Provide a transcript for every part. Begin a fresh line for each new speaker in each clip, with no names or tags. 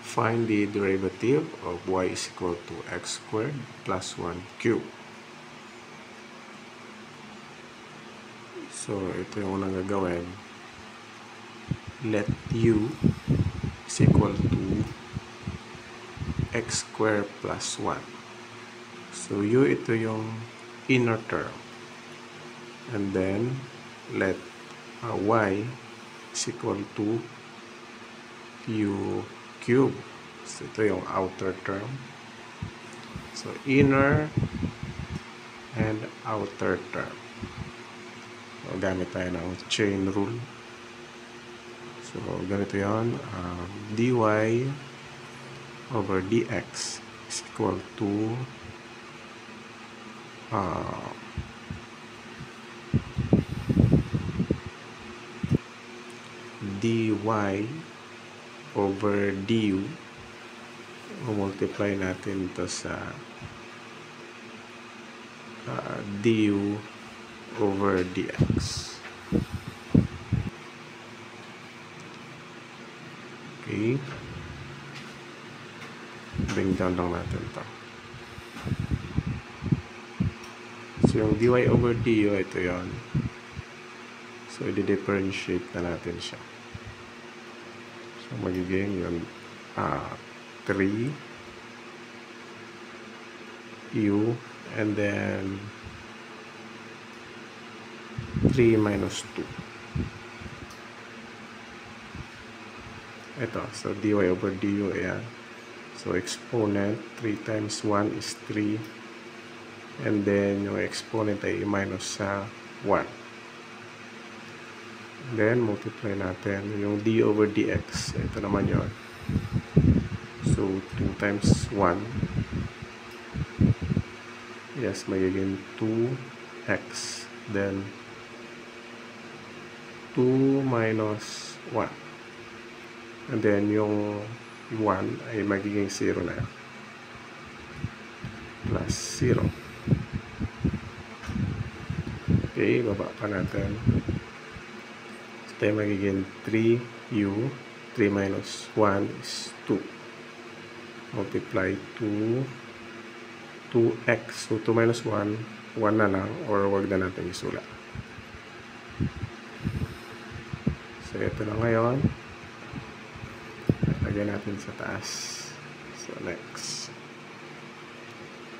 Find the derivative of y is equal to x squared plus 1 cube. So, ito yung unang gagawin. Let u is equal to x squared plus 1. So, u ito yung inner term. And then, let y is equal to u cube. So, ito yung outer term. So, inner and outer term. So, gamit tayo ng chain rule. So, ganito yun. Dy over dx is equal to dy over du. Multiply natin ito sa du over dx. Okay. Bring down lang natin ito. So, yung dy over du, ito yon. So, i-differentiate na natin siya. So, magiging yung 3 u and then 3 minus 2. Ito. So, dy over du, ayan. So, exponent, 3 times 1 is 3. And then, yung exponent ay minus sa 1. Then, multiply natin yung d over dx. Ito naman yun. So, 2 times 1. Yes, magiging 2x. Then, 2 minus 1. And then, yung 1 ay magiging 0 na. Plus 0. Okay, baba pa natin. So, tayo magiging 3u. 3 minus 1 is 2. Multiply 2x. So, 2 minus 1, 1 na lang, or wag na natin isulat. So, ito na ngayon. Lagyan natin sa taas. So, next.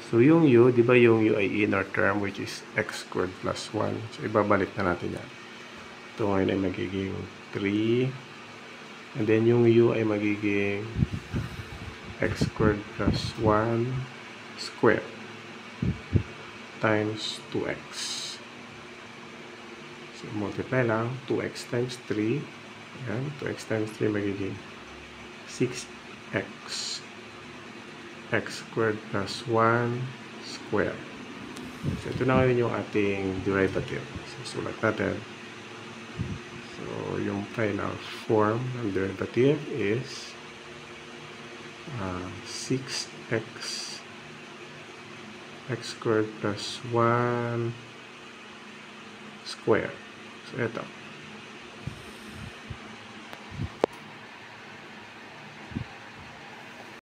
So, yung u, di ba yung u ay inner term, which is x squared plus 1. So, ibabalik na natin yan. Ito ngayon ay magiging 3. And then, yung u ay magiging x squared plus 1 squared times 2x. So, multiply lang. 2x times 3. Ayan. 2x times 3 magiging 6x. X squared plus 1 squared. So, ito na ngayon yung ating derivative. So, sulat natin. So, yung final form ng derivative is 6x x squared plus 1 squared. So, ito.